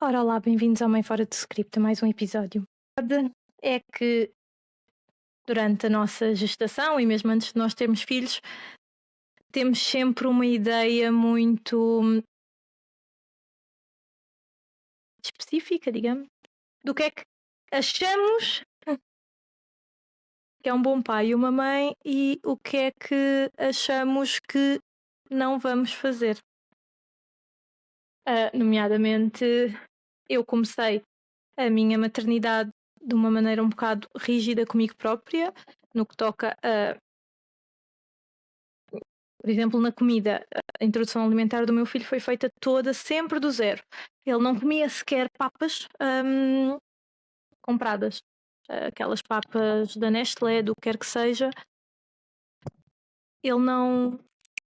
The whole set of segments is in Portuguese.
Ora, olá, bem-vindos ao Mãe Fora de Script, a mais um episódio. A verdade é que durante a nossa gestação e mesmo antes de nós termos filhos, temos sempre uma ideia muito específica, digamos, do que é que achamos que é um bom pai e uma mãe e o que é que achamos que não vamos fazer. Nomeadamente, eu comecei a minha maternidade de uma maneira um bocado rígida comigo própria, no que toca a, por exemplo, na comida. A introdução alimentar do meu filho foi feita toda sempre do zero. Ele não comia sequer papas compradas. Aquelas papas da Nestlé, do que quer que seja. Ele não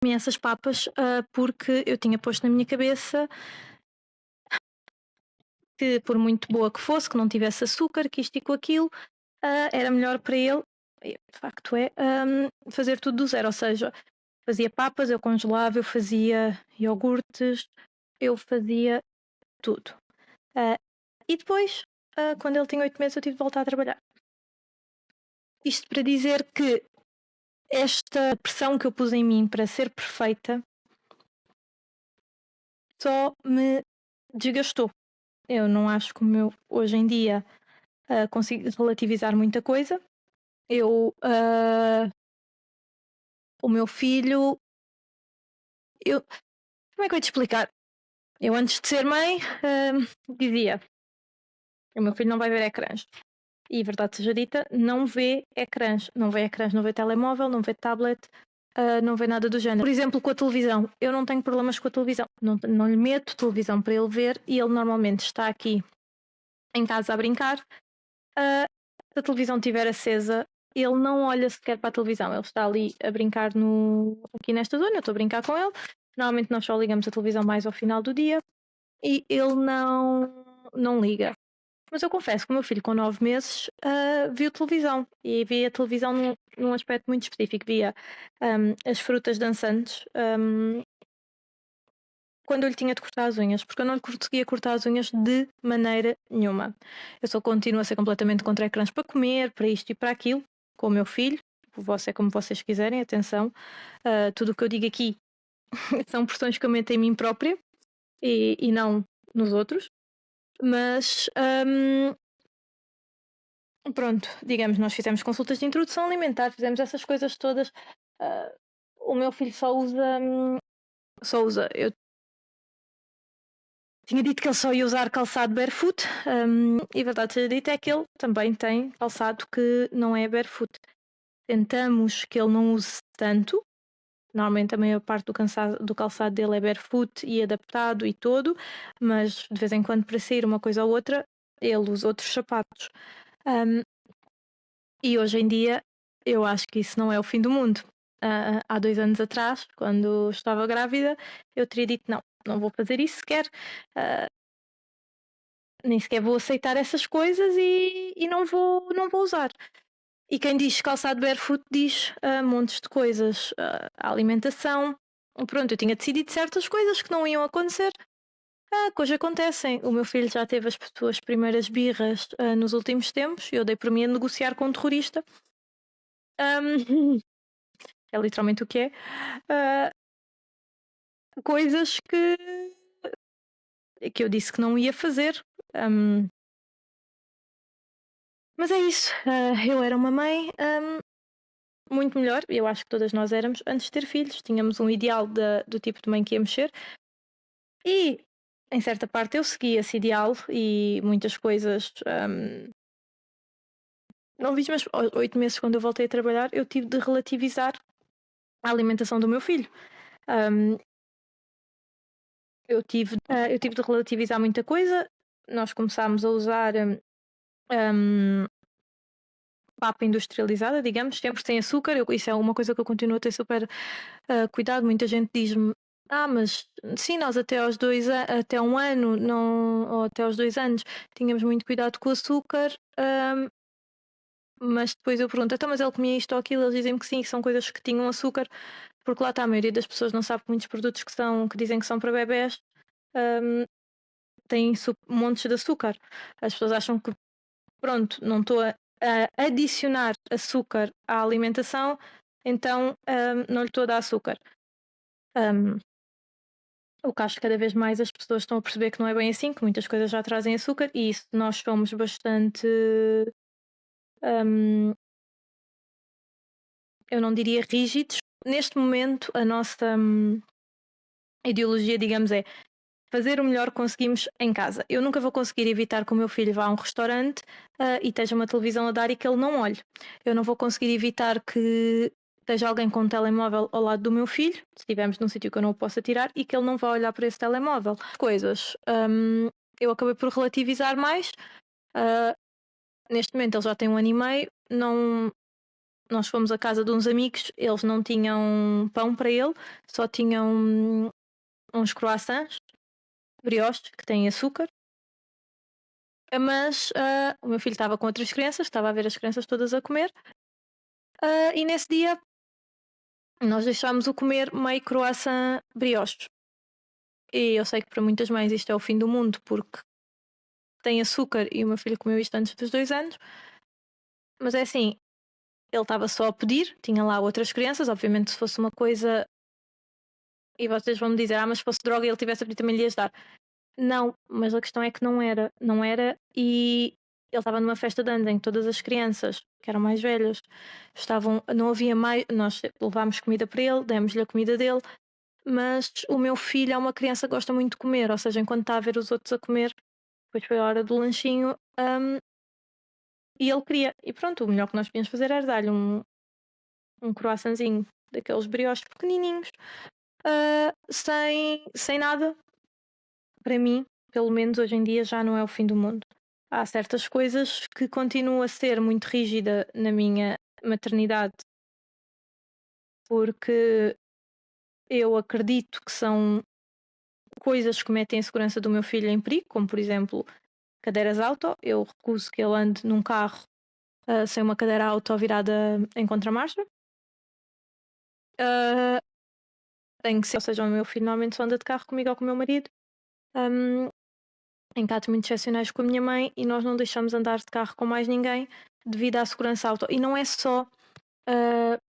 comia essas papas porque eu tinha posto na minha cabeça que, por muito boa que fosse, que não tivesse açúcar, que isto e com aquilo, era melhor para ele, de facto é, fazer tudo do zero. Ou seja, fazia papas, eu congelava, eu fazia iogurtes, eu fazia tudo. E depois, quando ele tinha 8 meses, eu tive de voltar a trabalhar. Isto para dizer que esta pressão que eu pus em mim para ser perfeita só me desgastou. Eu não acho que hoje em dia consigo relativizar muita coisa. O meu filho, como é que eu ia te explicar? Eu antes de ser mãe dizia, o meu filho não vai ver ecrãs. E verdade seja dita, não vê ecrãs, não vê telemóvel, não vê tablet, não vê nada do género. Por exemplo, com a televisão, eu não tenho problemas com a televisão, não lhe meto televisão para ele ver e ele normalmente está aqui em casa a brincar. Se a televisão estiver acesa, ele não olha sequer para a televisão, ele está ali a brincar aqui nesta zona, eu estou a brincar com ele. Normalmente nós só ligamos a televisão mais ao final do dia e ele não liga. Mas eu confesso que o meu filho, com 9 meses, viu televisão. E via televisão num aspecto muito específico. Via as frutas dançantes quando eu lhe tinha de cortar as unhas, porque eu não lhe conseguia cortar as unhas de maneira nenhuma. Eu só continuo a ser completamente contra ecrãs para comer, para isto e para aquilo, com o meu filho. É como vocês quiserem, atenção. Tudo o que eu digo aqui são pressões que eu meto em mim própria e não nos outros. Mas pronto, digamos, nós fizemos consultas de introdução alimentar, fizemos essas coisas todas. O meu filho só usa. Eu tinha dito que ele só ia usar calçado barefoot, e a verdade seja dita é que ele também tem calçado que não é barefoot. Tentamos que ele não use tanto. Normalmente a maior parte do calçado dele é barefoot e adaptado e todo, mas de vez em quando, para sair uma coisa ou outra, ele usa outros sapatos. E hoje em dia eu acho que isso não é o fim do mundo. Há 2 anos atrás, quando estava grávida, eu teria dito não vou fazer isso sequer, nem sequer vou aceitar essas coisas e não vou usar. E quem diz calçado barefoot diz montes de coisas, a alimentação. Pronto, eu tinha decidido certas coisas que não iam acontecer, que hoje acontecem. O meu filho já teve as suas primeiras birras nos últimos tempos, eu dei por mim a negociar com um terrorista. É literalmente o que é. Coisas que eu disse que não ia fazer. Mas é isso. Eu era uma mãe muito melhor, eu acho que todas nós éramos, antes de ter filhos. Tínhamos um ideal do tipo de mãe que íamos ser. E, em certa parte, eu segui esse ideal e muitas coisas. Não vi, mas 8 meses, quando eu voltei a trabalhar, eu tive de relativizar a alimentação do meu filho. Eu tive de relativizar muita coisa. Nós começámos a usar papa industrializada, digamos, sempre sem açúcar. Isso é uma coisa que eu continuo a ter super cuidado. Muita gente diz-me: mas sim, nós até 1 ano, não, ou até aos 2 anos, tínhamos muito cuidado com o açúcar. Mas depois eu pergunto: então, mas ele comia isto ou aquilo? Eles dizem-me que sim, que são coisas que tinham açúcar, porque lá está, a maioria das pessoas não sabe que muitos produtos que dizem que são para bebés têm montes de açúcar. As pessoas acham que, pronto, não estou a adicionar açúcar à alimentação, então não lhe estou a dar açúcar. O que acho que cada vez mais as pessoas estão a perceber que não é bem assim, que muitas coisas já trazem açúcar, e isso nós somos bastante. Eu não diria rígidos. Neste momento, a nossa ideologia, digamos, é fazer o melhor que conseguimos em casa. Eu nunca vou conseguir evitar que o meu filho vá a um restaurante e esteja uma televisão a dar e que ele não olhe. Eu não vou conseguir evitar que esteja alguém com um telemóvel ao lado do meu filho, se estivermos num sítio que eu não o possa tirar, e que ele não vá olhar para esse telemóvel. Coisas. Eu acabei por relativizar mais. Neste momento ele já tem 1 ano e meio. Nós fomos à casa de uns amigos, eles não tinham pão para ele, só tinham uns croissants, brioches, que têm açúcar. Mas o meu filho estava com outras crianças, estava a ver as crianças todas a comer. E nesse dia nós deixámos-o comer meio croissant brioche. E eu sei que para muitas mães isto é o fim do mundo porque tem açúcar e o meu filho comeu isto antes dos 2 anos. Mas é assim, ele estava só a pedir, tinha lá outras crianças, obviamente se fosse uma coisa. E vocês vão me dizer, mas se fosse droga e ele tivesse a pedir também lhe ias dar. Não, mas a questão é que não era. Não era e ele estava numa festa de anos em que todas as crianças, que eram mais velhas, estavam. Não havia mais. Nós levámos comida para ele, demos-lhe a comida dele, mas o meu filho é uma criança que gosta muito de comer, ou seja, enquanto está a ver os outros a comer, depois foi a hora do lanchinho, e ele queria. E pronto, o melhor que nós podíamos fazer era dar-lhe um croissantzinho daqueles brioches pequenininhos, sem nada. Para mim, pelo menos hoje em dia, já não é o fim do mundo. Há certas coisas que continuo a ser muito rígida na minha maternidade, porque eu acredito que são coisas que metem a segurança do meu filho em perigo, como por exemplo cadeiras auto. Eu recuso que ele ande num carro sem uma cadeira auto virada em contramarcha. Tem que ser, ou seja, o meu filho normalmente só anda de carro comigo ou com o meu marido. Em casos muito excepcionais com a minha mãe, e nós não deixamos andar de carro com mais ninguém devido à segurança auto. E não é só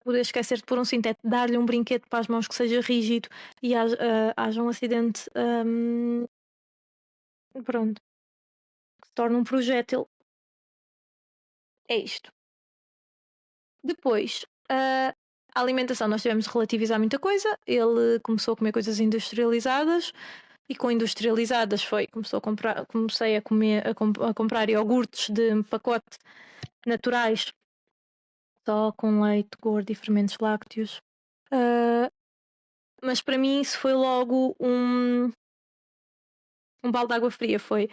poder esquecer de pôr um cinto, é dar-lhe um brinquedo para as mãos que seja rígido e haja um acidente, pronto, que se torne um projétil. É isto. Depois, a alimentação, nós tivemos de relativizar muita coisa. Ele começou a comer coisas industrializadas. E com industrializadas comecei a comprar iogurtes de pacote naturais, só com leite, gordo e fermentos lácteos. Mas para mim isso foi logo um balde de água fria. Foi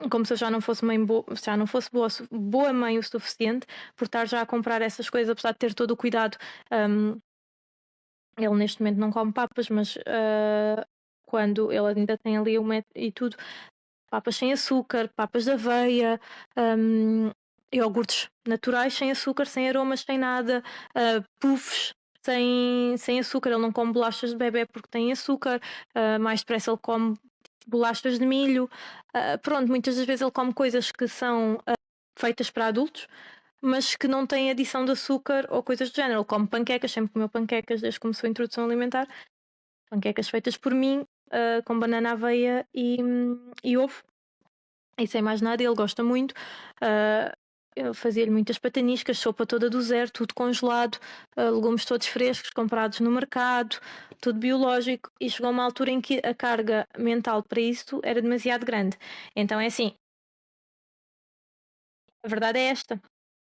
como se eu já não fosse boa mãe o suficiente por estar já a comprar essas coisas, apesar de ter todo o cuidado. Ele neste momento não come papas, mas quando ele ainda tem ali o método e tudo, papas sem açúcar, papas de aveia, iogurtes naturais sem açúcar, sem aromas, sem nada, puffs sem açúcar. Ele não come bolachas de bebê porque tem açúcar, mais depressa ele come bolachas de milho. Pronto, muitas das vezes ele come coisas que são feitas para adultos, mas que não têm adição de açúcar ou coisas do género. Ele come panquecas, sempre comeu panquecas desde que começou a introdução alimentar. Panquecas feitas por mim, com banana, aveia e ovo. E sem mais nada, ele gosta muito. Eu fazia-lhe muitas pataniscas, sopa toda do zero, tudo congelado, legumes todos frescos, comprados no mercado, tudo biológico. E chegou uma altura em que a carga mental para isso era demasiado grande. Então é assim, a verdade é esta.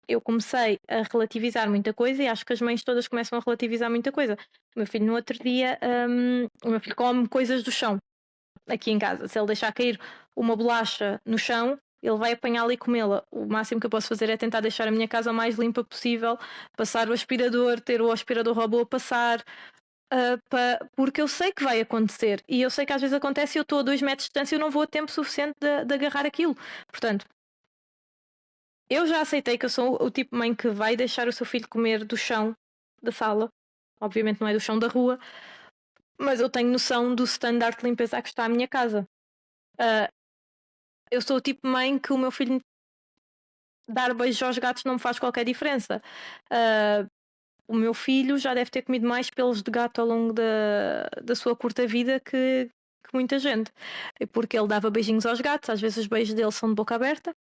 Eu comecei a relativizar muita coisa e acho que as mães todas começam a relativizar muita coisa. O meu filho no outro dia, o meu filho come coisas do chão aqui em casa. Se ele deixar cair uma bolacha no chão, ele vai apanhá-la e comê-la. O máximo que eu posso fazer é tentar deixar a minha casa o mais limpa possível, passar o aspirador, ter o aspirador robô a passar, porque eu sei que vai acontecer. E eu sei que às vezes acontece e eu estou a 2 metros de distância e eu não vou a tempo suficiente de agarrar aquilo. Portanto, eu já aceitei que eu sou o tipo de mãe que vai deixar o seu filho comer do chão da sala. Obviamente não é do chão da rua, Mas eu tenho noção do standard de limpeza a que está a minha casa. Ah, eu sou o tipo de mãe que o meu filho dar beijos aos gatos não me faz qualquer diferença. Ah, o meu filho já deve ter comido mais pelos de gato ao longo da sua curta vida que muita gente. E porque ele dava beijinhos aos gatos, às vezes os beijos dele são de boca aberta.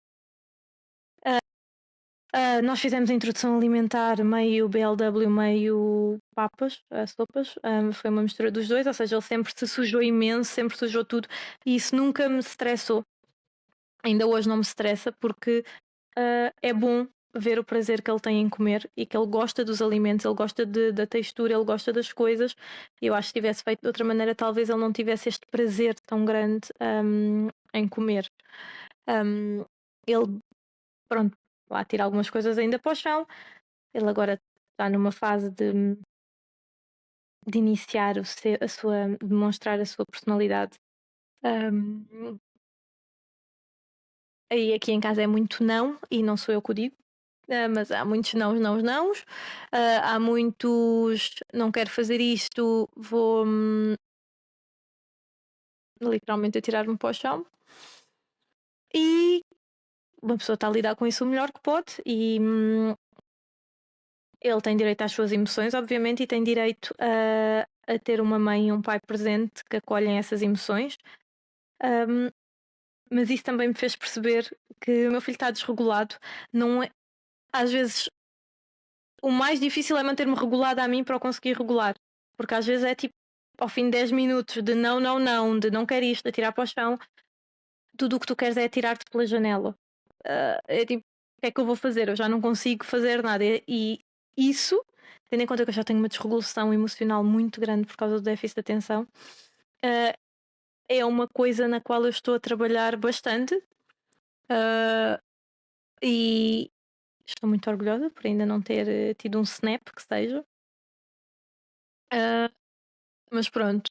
Nós fizemos a introdução alimentar meio BLW, meio papas, sopas. Foi uma mistura dos dois, ou seja, ele sempre se sujou imenso, sempre sujou tudo, e isso nunca me estressou. Ainda hoje não me estressa porque é bom ver o prazer que ele tem em comer e que ele gosta dos alimentos, ele gosta da textura, ele gosta das coisas. Eu acho que se tivesse feito de outra maneira, talvez ele não tivesse este prazer tão grande em comer. Ele, pronto, lá tira algumas coisas ainda para o chão. Ele agora está numa fase de iniciar a sua, demonstrar a sua personalidade. Aí aqui em casa é muito não, e não sou eu que o digo. Mas há muitos nãos, nãos, nãos. Há muitos não quero fazer isto, vou literalmente atirar-me para o chão. E uma pessoa está a lidar com isso o melhor que pode e ele tem direito às suas emoções, obviamente, e tem direito a ter uma mãe e um pai presente que acolhem essas emoções. Mas isso também me fez perceber que o meu filho está desregulado. Não é, às vezes o mais difícil é manter-me regulada a mim para o conseguir regular. Porque às vezes é tipo, ao fim de 10 minutos de não, não, não, de não quero isto, de atirar para o chão, tudo o que tu queres é atirar-te pela janela. É tipo, o que é que eu vou fazer? Eu já não consigo fazer nada. E isso, tendo em conta que eu já tenho uma desregulação emocional muito grande por causa do déficit de atenção, é uma coisa na qual eu estou a trabalhar bastante. E estou muito orgulhosa por ainda não ter tido um snap que seja. Mas pronto.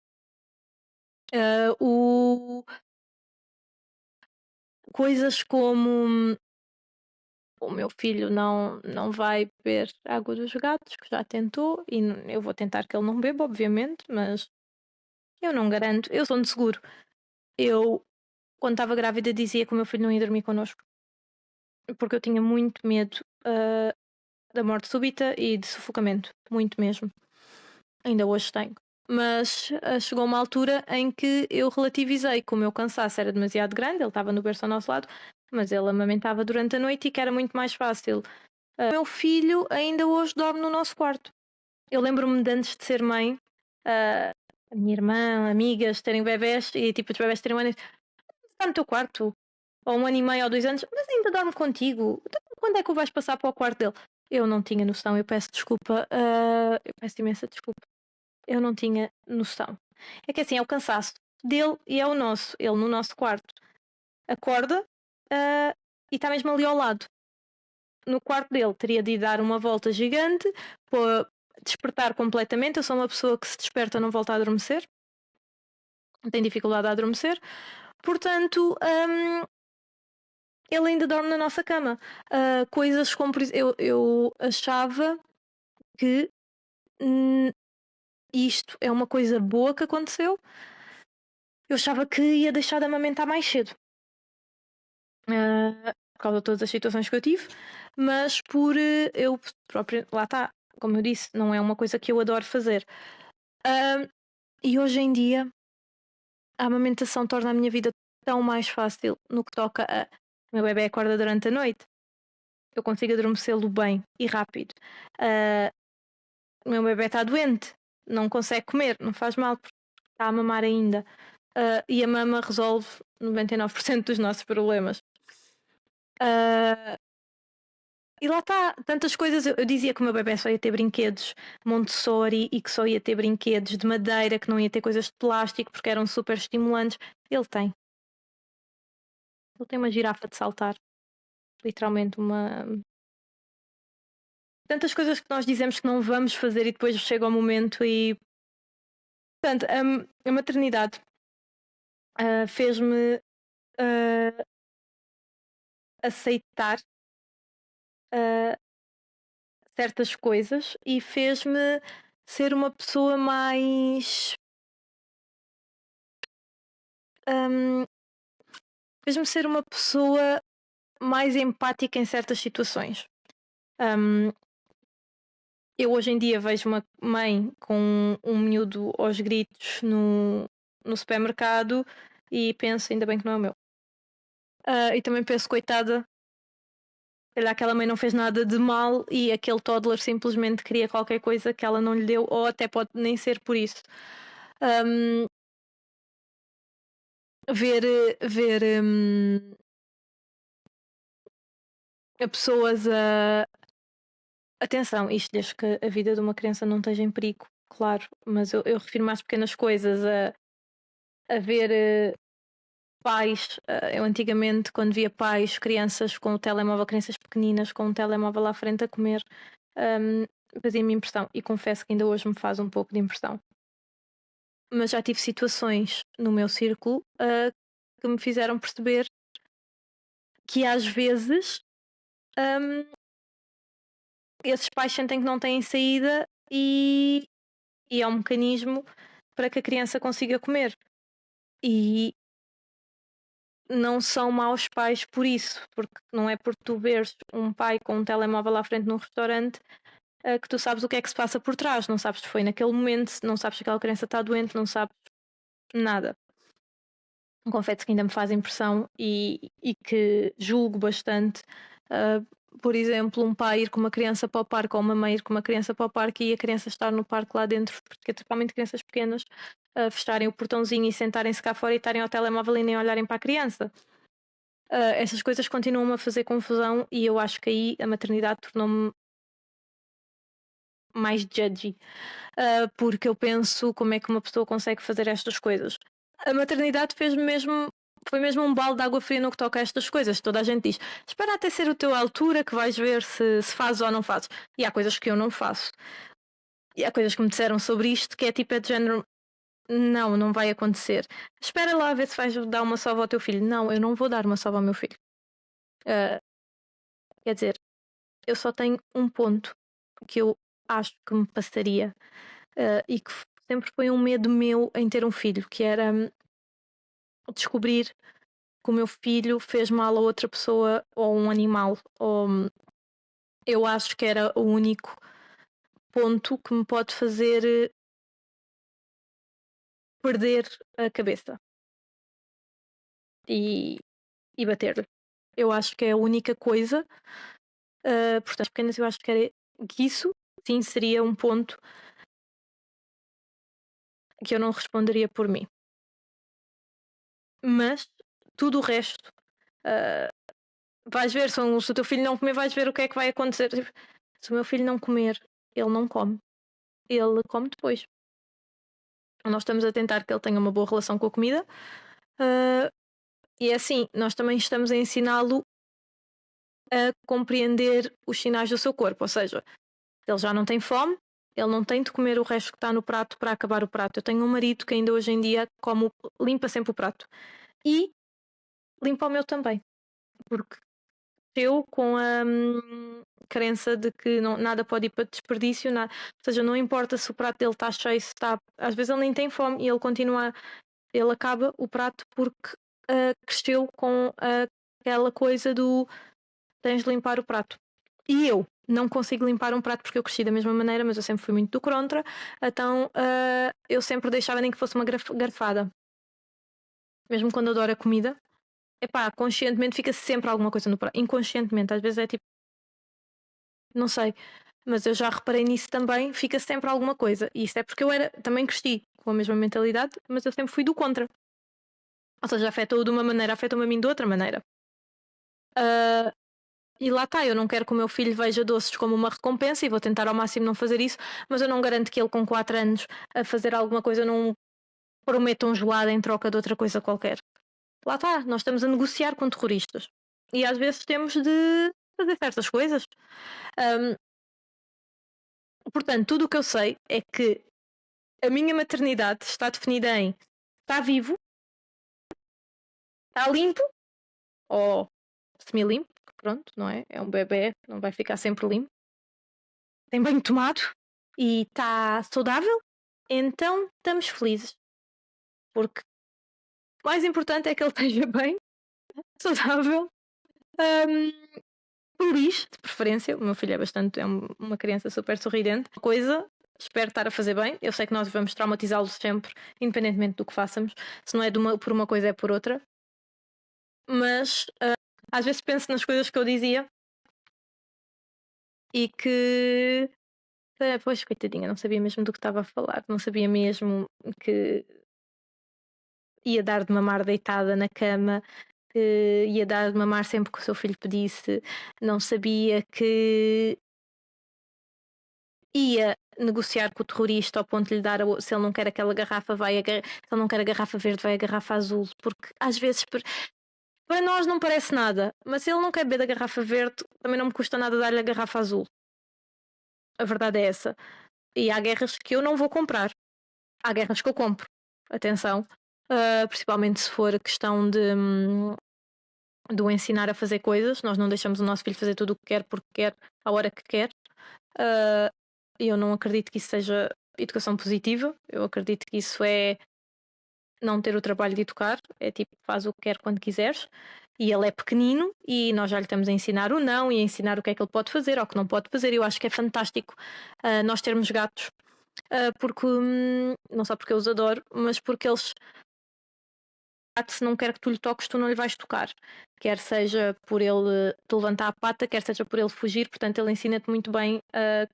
Coisas como o meu filho não vai beber água dos gatos, que já tentou, e eu vou tentar que ele não beba, obviamente, mas eu não garanto. Eu sou de seguro. Eu, quando estava grávida, dizia que o meu filho não ia dormir connosco, porque eu tinha muito medo da morte súbita e de sufocamento. Muito mesmo. Ainda hoje tenho. Mas chegou uma altura em que eu relativizei que o meu cansaço era demasiado grande, ele estava no berço ao nosso lado, mas ele amamentava durante a noite e que era muito mais fácil. O meu filho ainda hoje dorme no nosso quarto. Eu lembro-me de antes de ser mãe, a minha irmã, amigas terem bebés e tipo os bebés terem um ano, está no teu quarto, ou 1 ano e meio ou 2 anos, mas ainda dorme contigo. Então, quando é que o vais passar para o quarto dele? Eu não tinha noção, eu peço desculpa, eu peço imensa desculpa. Eu não tinha noção. É que assim, é o cansaço dele e é o nosso. Ele no nosso quarto acorda e está mesmo ali ao lado. No quarto dele teria de ir dar uma volta gigante, para despertar completamente. Eu sou uma pessoa que se desperta não volta a adormecer. Tem dificuldade a adormecer. Portanto, ele ainda dorme na nossa cama. Coisas como, por exemplo, eu achava que isto é uma coisa boa que aconteceu. Eu achava que ia deixar de amamentar mais cedo. Por causa de todas as situações que eu tive, mas por eu própria, lá está, como eu disse, não é uma coisa que eu adoro fazer. E hoje em dia a amamentação torna a minha vida tão mais fácil no que toca a o meu bebê acorda durante a noite, eu consigo adormecê-lo bem e rápido. O meu bebê está doente, não consegue comer, não faz mal porque está a mamar ainda. E a mama resolve 99% dos nossos problemas. E lá está, tantas coisas. Eu dizia que o meu bebê só ia ter brinquedos Montessori e que só ia ter brinquedos de madeira, que não ia ter coisas de plástico porque eram super estimulantes. Ele tem. Ele tem uma girafa de saltar. Literalmente uma. Tantas coisas que nós dizemos que não vamos fazer e depois chega o momento e. Portanto, a maternidade fez-me aceitar certas coisas e fez-me ser uma pessoa mais hum, fez-me ser uma pessoa mais empática em certas situações. Hum, eu hoje em dia vejo uma mãe com um miúdo aos gritos no supermercado e penso, ainda bem que não é o meu. E também penso, coitada, calhar aquela mãe não fez nada de mal e aquele toddler simplesmente queria qualquer coisa que ela não lhe deu, ou até pode nem ser por isso. Um, ver a pessoas a. Atenção, isto desde que a vida de uma criança não esteja em perigo, claro, mas eu refiro mais pequenas coisas, a ver pais. Eu antigamente, quando via pais, crianças com o telemóvel, crianças pequeninas com o telemóvel à frente a comer, um, fazia-me impressão e confesso que ainda hoje me faz um pouco de impressão. Mas já tive situações no meu círculo que me fizeram perceber que às vezes um, esses pais sentem que não têm saída e é um mecanismo para que a criança consiga comer. E não são maus pais por isso, porque não é por tu veres um pai com um telemóvel à frente num restaurante que tu sabes o que é que se passa por trás, não sabes se foi naquele momento, não sabes se aquela criança está doente, não sabes nada. Confesso que ainda me faz impressão e que julgo bastante. Por exemplo, um pai ir com uma criança para o parque ou uma mãe ir com uma criança para o parque e a criança estar no parque lá dentro, porque principalmente crianças pequenas, fecharem o portãozinho e sentarem-se cá fora e estarem ao telemóvel e nem olharem para a criança. Essas coisas continuam a fazer confusão e eu acho que aí a maternidade tornou-me mais judgy, porque eu penso como é que uma pessoa consegue fazer estas coisas. A maternidade foi mesmo um balde de água fria no que toca a estas coisas. Toda a gente diz: espera até ser o teu altura que vais ver se fazes ou não fazes. E há coisas que eu não faço. E há coisas que me disseram sobre isto que é tipo de género: não, não vai acontecer. Espera lá a ver se vais dar uma sova ao teu filho. Não, eu não vou dar uma sova ao meu filho. Uh, quer dizer, eu só tenho um ponto que eu acho que me passaria e que sempre foi um medo meu em ter um filho, que era descobrir que o meu filho fez mal a outra pessoa ou um animal. Eu acho que era o único ponto que me pode fazer perder a cabeça e, e bater-lhe. Eu acho que é a única coisa. Portanto, pequenas, eu acho que isso sim seria um ponto que eu não responderia por mim. Mas tudo o resto, vais ver, se o teu filho não comer, vais ver o que é que vai acontecer. Se o meu filho não comer, ele não come. Ele come depois. Nós estamos a tentar que ele tenha uma boa relação com a comida. E é assim, nós também estamos a ensiná-lo a compreender os sinais do seu corpo. Ou seja, ele já não tem fome, ele não tem de comer o resto que está no prato para acabar o prato. Eu tenho um marido que ainda hoje em dia limpa sempre o prato. E limpa o meu também. Porque eu com a crença de que nada pode ir para desperdício, ou seja, não importa se o prato dele está cheio, se está. Às vezes ele nem tem fome e ele acaba o prato porque cresceu com aquela coisa do tens de limpar o prato. E eu não consigo limpar um prato porque eu cresci da mesma maneira, mas eu sempre fui muito do contra, então eu sempre deixava nem que fosse uma garfada. Mesmo quando adoro a comida, epá, conscientemente fica sempre alguma coisa no prato. Inconscientemente, às vezes é tipo, não sei, mas eu já reparei nisso também, fica sempre alguma coisa. E isso é porque também cresci com a mesma mentalidade, mas eu sempre fui do contra. Ou seja, afetou-o de uma maneira, afetou-me a mim de outra maneira. E lá está, eu não quero que o meu filho veja doces como uma recompensa e vou tentar ao máximo não fazer isso, mas eu não garanto que ele com 4 anos a fazer alguma coisa não prometa um gelado em troca de outra coisa qualquer. Lá está, nós estamos a negociar com terroristas. E às vezes temos de fazer certas coisas. Portanto, tudo o que eu sei é que a minha maternidade está definida em está vivo, está limpo, ou semi-limpo, pronto, não é? É um bebê, não vai ficar sempre limpo. Tem banho tomado e está saudável, então estamos felizes. Porque O mais importante é que ele esteja bem, saudável, hum, feliz, de preferência. O meu filho uma criança super sorridente. Coisa, espero estar a fazer bem. Eu sei que nós vamos traumatizá-los sempre, independentemente do que façamos. Se não é por uma coisa, é por outra. Mas às vezes penso nas coisas que eu dizia e que. Pois, coitadinha, não sabia mesmo do que estava a falar. Não sabia mesmo que ia dar de mamar deitada na cama, que ia dar de mamar sempre que o seu filho pedisse. Não sabia que ia negociar com o terrorista ao ponto de lhe dar, se ele não quer aquela garrafa, se ele não quer a garrafa verde, vai a garrafa azul, porque às vezes para nós não parece nada, mas se ele não quer beber da garrafa verde, também não me custa nada dar-lhe a garrafa azul. A verdade é essa. E há guerras que eu não vou comprar. Há guerras que eu compro. Atenção. Principalmente se for questão de o ensinar a fazer coisas. Nós não deixamos o nosso filho fazer tudo o que quer porque quer, à hora que quer. E eu não acredito que isso seja educação positiva. Eu acredito que isso é não ter o trabalho de educar. É tipo, faz o que quer quando quiseres. E ele é pequenino e nós já lhe estamos a ensinar o não e a ensinar o que é que ele pode fazer ou o que não pode fazer. Eu acho que é fantástico nós termos gatos. Porque, não só porque eu os adoro, mas porque eles, se não quer que tu lhe toques, tu não lhe vais tocar. Quer seja por ele te levantar a pata, quer seja por ele fugir, portanto ele ensina-te muito bem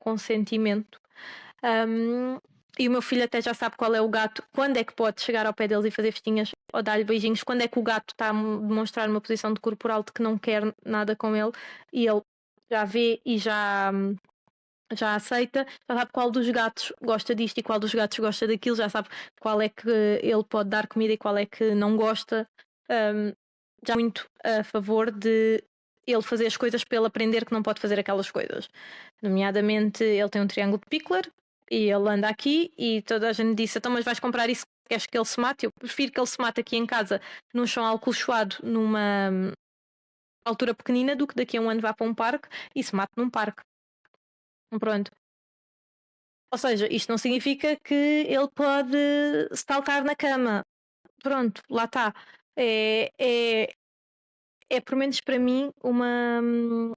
consentimento. E o meu filho até já sabe qual é o gato, quando é que pode chegar ao pé deles e fazer festinhas ou dar-lhe beijinhos, quando é que o gato está a demonstrar uma posição de corporal de que não quer nada com ele e ele já vê e já aceita, já sabe qual dos gatos gosta disto e qual dos gatos gosta daquilo, já sabe qual é que ele pode dar comida e qual é que não gosta. Já muito a favor de ele fazer as coisas para ele aprender que não pode fazer aquelas coisas. Nomeadamente, ele tem um triângulo de Pickler e ele anda aqui e toda a gente disse: então, mas vais comprar isso? Queres que ele se mate? Eu prefiro que ele se mate aqui em casa, num chão alcolchoado, numa altura pequenina, do que daqui a um ano vá para um parque e se mate num parque. Pronto. Ou seja, isto não significa que ele pode saltar na cama. Pronto, lá está. É, por menos para mim, uma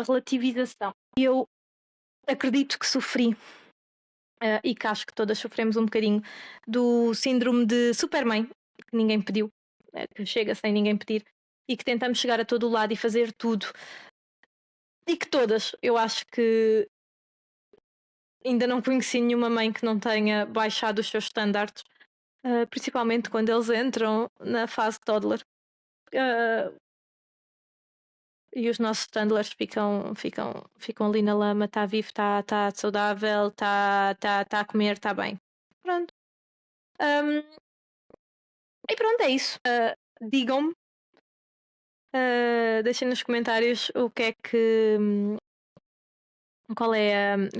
relativização. E eu acredito que sofri, e que acho que todas sofremos um bocadinho, do síndrome de supermãe, que ninguém pediu, que chega sem ninguém pedir, e que tentamos chegar a todo o lado e fazer tudo. E que todas, eu acho que ainda não conheci nenhuma mãe que não tenha baixado os seus standards, principalmente quando eles entram na fase toddler. E os nossos toddlers ficam ali na lama, está vivo, está saudável, está a comer, está bem. Pronto. E pronto, é isso. Digam-me, deixem nos comentários o que é que.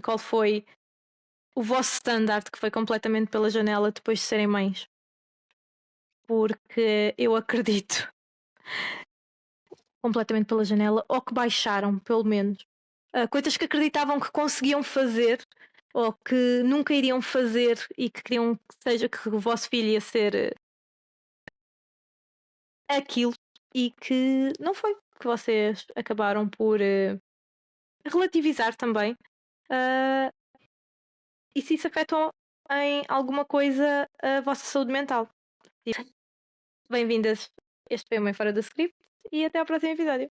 Qual foi o vosso standard que foi completamente pela janela depois de serem mães. Porque eu acredito completamente pela janela, ou que baixaram, pelo menos. Coisas que acreditavam que conseguiam fazer ou que nunca iriam fazer e que queriam que seja que o vosso filho ia ser aquilo e que não foi, que vocês acabaram por relativizar também. E se isso afetam em alguma coisa a vossa saúde mental. Bem-vindas. Este foi o Mãe Fora do Script e até ao próximo episódio.